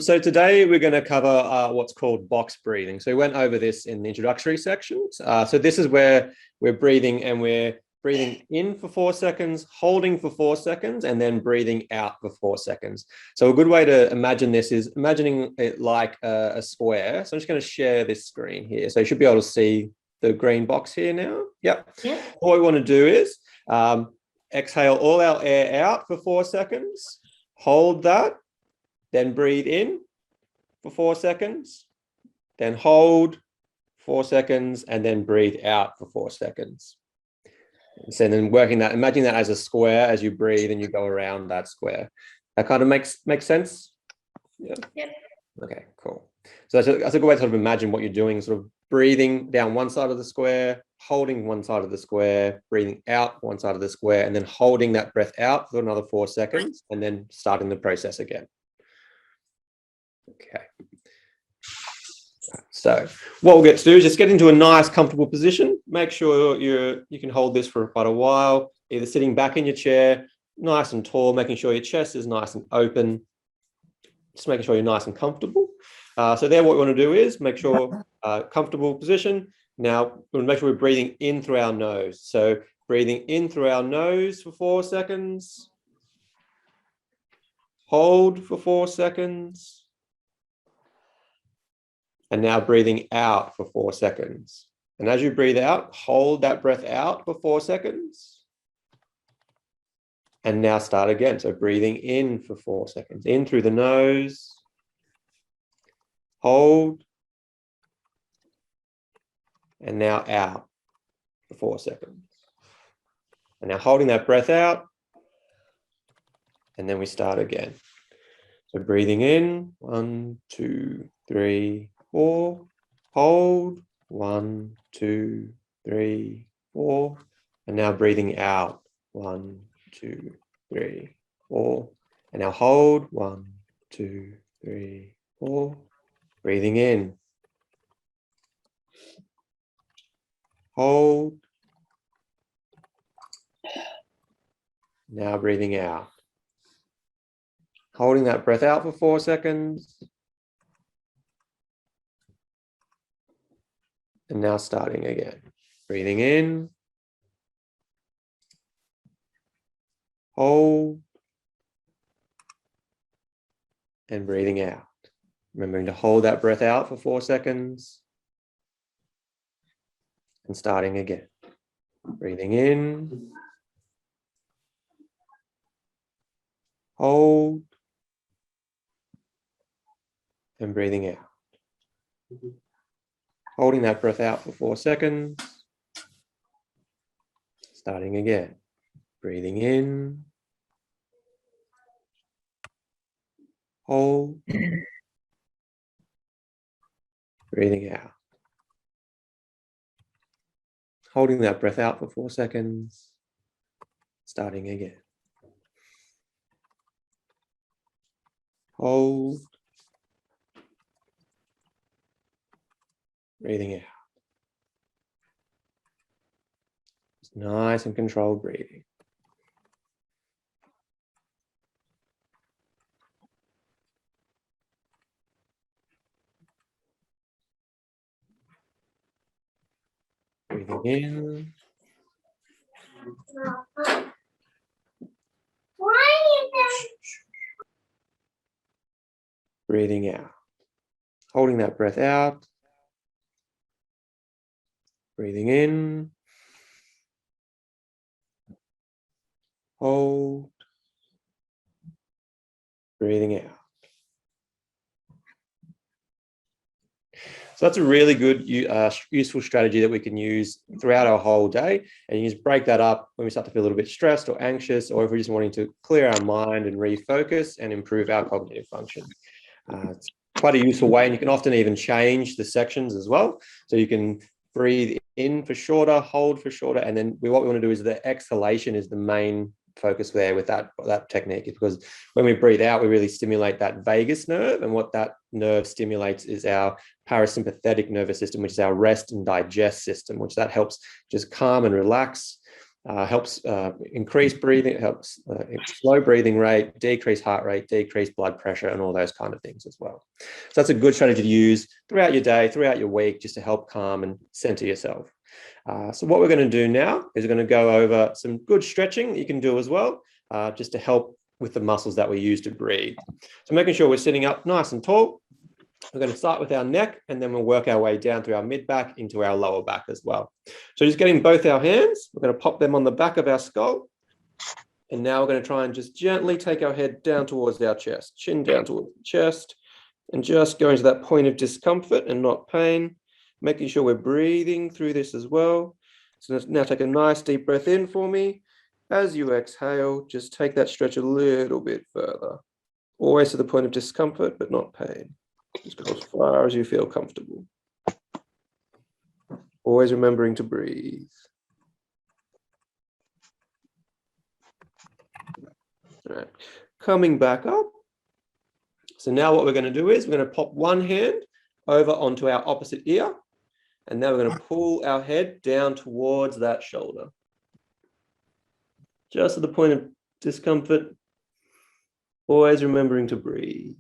So today we're going to cover what's called box breathing. So we went over this in the introductory sections. So this is where we're breathing and we're breathing in for 4 seconds, holding for 4 seconds, and then breathing out for 4 seconds. So a good way to imagine this is imagining it like a square. So I'm just going to share this screen here. So you should be able to see the green box here now. Yep. What we want to do is exhale all our air out for 4 seconds, hold that, then breathe in for 4 seconds, then hold 4 seconds, and then breathe out for 4 seconds. So then working that, imagine that as a square as you breathe and you go around that square. That kind of makes sense? Yeah. Yep. Okay, cool. So that's a good way to sort of imagine what you're doing, sort of breathing down one side of the square, holding one side of the square, breathing out one side of the square, and then holding that breath out for another 4 seconds, and then starting the process again. Okay. So what we'll get to do is just get into a nice, comfortable position. Make sure you can hold this for quite a while, either sitting back in your chair, nice and tall, making sure your chest is nice and open, just making sure you're nice and comfortable. So there, what we want to do is make sure comfortable position. Now we want to make sure we're breathing in through our nose. So breathing in through our nose for 4 seconds. Hold for 4 seconds. And now breathing out for 4 seconds. And as you breathe out, hold that breath out for 4 seconds. And now start again. So breathing in for 4 seconds, in through the nose, hold, and now out for 4 seconds. And now holding that breath out, and then we start again. So breathing in, 1, 2, 3, 4, hold, 1, 2, 3, 4, and now breathing out, 1, 2, 3, 4, and now hold, 1, 2, 3, 4, breathing in, hold, now breathing out, holding that breath out for 4 seconds. And now starting again, breathing in, hold, and breathing out. Remembering to hold that breath out for 4 seconds and starting again, breathing in, hold, and breathing out. Holding that breath out for 4 seconds, starting again, breathing in, hold, breathing out. Holding that breath out for 4 seconds, starting again. Hold, breathing out. Just nice and controlled breathing. Breathing in. Breathing out. Holding that breath out. Breathing in. Hold. Breathing out. So that's a really good, useful strategy that we can use throughout our whole day. And you just break that up when we start to feel a little bit stressed or anxious, or if we're just wanting to clear our mind and refocus and improve our cognitive function. It's quite a useful way, and you can often even change the sections as well. So you can breathe in for shorter, hold for shorter, and then what we want to do is the exhalation is the main focus there with that technique, because when we breathe out, we really stimulate that vagus nerve, and what that nerve stimulates is our parasympathetic nervous system, which is our rest and digest system, which that helps just calm and relax helps increase breathing, helps slow breathing rate, decrease heart rate, decrease blood pressure, and all those kind of things as well. So that's a good strategy to use throughout your day, throughout your week, just to help calm and center yourself. So what we're going to do now is we're going to go over some good stretching that you can do as well, just to help with the muscles that we use to breathe. So making sure we're sitting up nice and tall. We're going to start with our neck, and then we'll work our way down through our mid back into our lower back as well. So just getting both our hands, we're going to pop them on the back of our skull. And now we're going to try and just gently take our head down towards our chest, chin down towards the chest, and just going to that point of discomfort and not pain, making sure we're breathing through this as well. So now take a nice deep breath in for me. As you exhale, just take that stretch a little bit further. Always to the point of discomfort, but not pain. Just go as far as you feel comfortable. Always remembering to breathe. All right, coming back up. So now what we're going to do is we're going to pop one hand over onto our opposite ear. And now we're going to pull our head down towards that shoulder. Just at the point of discomfort. Always remembering to breathe.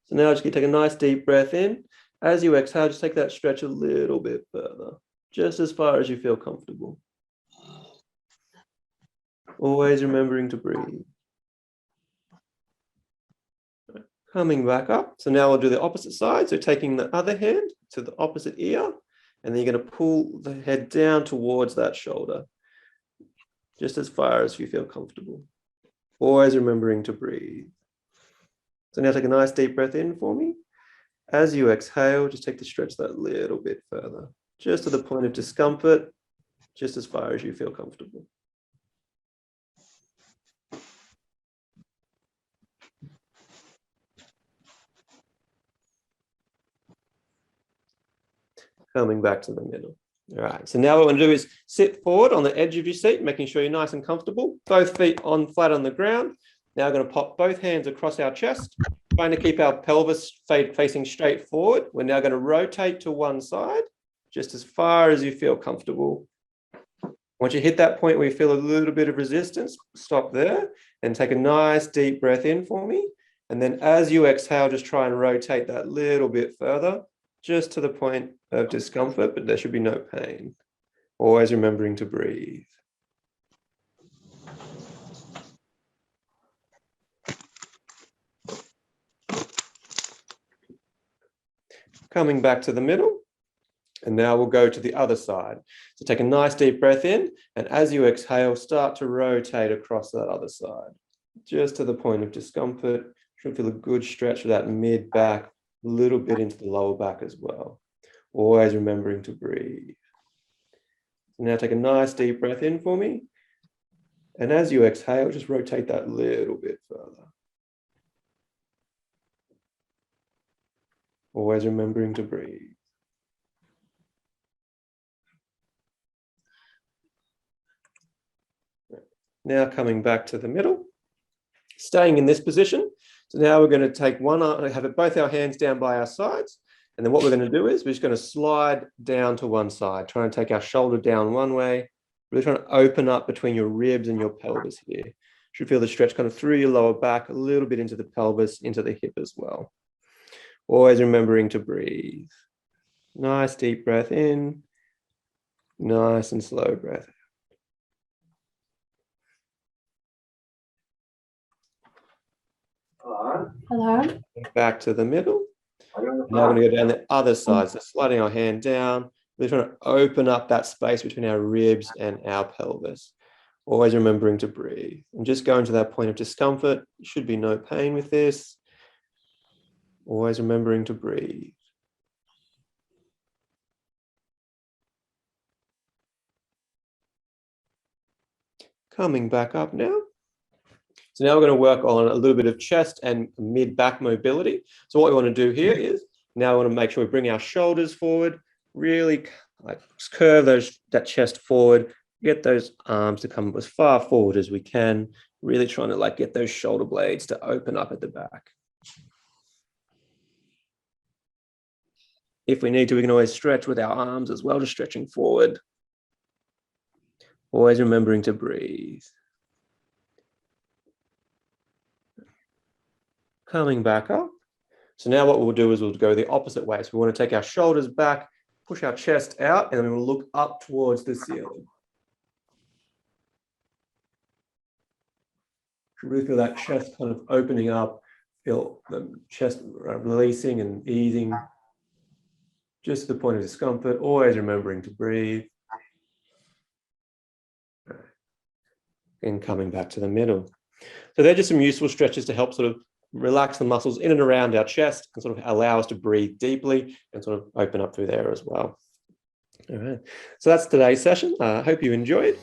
So now just take a nice deep breath in. As you exhale, just take that stretch a little bit further, just as far as you feel comfortable. Always remembering to breathe. Coming back up. So now we'll do the opposite side. So taking the other hand to the opposite ear, and then you're going to pull the head down towards that shoulder, just as far as you feel comfortable. Always remembering to breathe. So now take a nice deep breath in for me. As you exhale, just take the stretch that little bit further, just to the point of discomfort, just as far as you feel comfortable. Coming back to the middle. All right, so now what we're going to do is sit forward on the edge of your seat, making sure you're nice and comfortable, both feet flat on the ground. Now we're going to pop both hands across our chest, trying to keep our pelvis facing straight forward. We're now going to rotate to one side, just as far as you feel comfortable. Once you hit that point where you feel a little bit of resistance, stop there and take a nice deep breath in for me. And then as you exhale, just try and rotate that little bit further, just to the point of discomfort, but there should be no pain. Always remembering to breathe. Coming back to the middle, and now we'll go to the other side. So take a nice deep breath in, and as you exhale, start to rotate across that other side, just to the point of discomfort. Should feel a good stretch for that mid back, a little bit into the lower back as well. Always remembering to breathe. So now take a nice deep breath in for me, and as you exhale, just rotate that little bit further. Always remembering to breathe. Now coming back to the middle, staying in this position. So now we're going to take one arm, have both our hands down by our sides. And then what we're going to do is we're just going to slide down to one side, trying to take our shoulder down one way, really trying to open up between your ribs and your pelvis here. Should feel the stretch kind of through your lower back, a little bit into the pelvis, into the hip as well. Always remembering to breathe. Nice deep breath in. Nice and slow breath out. Hello. Back to the middle. Now we're going to go down the other side. So sliding our hand down. We're trying to open up that space between our ribs and our pelvis. Always remembering to breathe. And just going to that point of discomfort. There should be no pain with this. Always remembering to breathe. Coming back up now. So now we're going to work on a little bit of chest and mid-back mobility. So what we want to do here is now we want to make sure we bring our shoulders forward, really like curve that chest forward, get those arms to come as far forward as we can, really trying to like get those shoulder blades to open up at the back. If we need to, we can always stretch with our arms as well, just stretching forward. Always remembering to breathe. Coming back up. So now what we'll do is we'll go the opposite way. So we want to take our shoulders back, push our chest out, and then we'll look up towards the ceiling. Really feel that chest kind of opening up, feel the chest releasing and easing, just to the point of discomfort, always remembering to breathe. And coming back to the middle. So they're just some useful stretches to help sort of relax the muscles in and around our chest and sort of allow us to breathe deeply and sort of open up through there as well. All right. So that's today's session. I hope you enjoyed.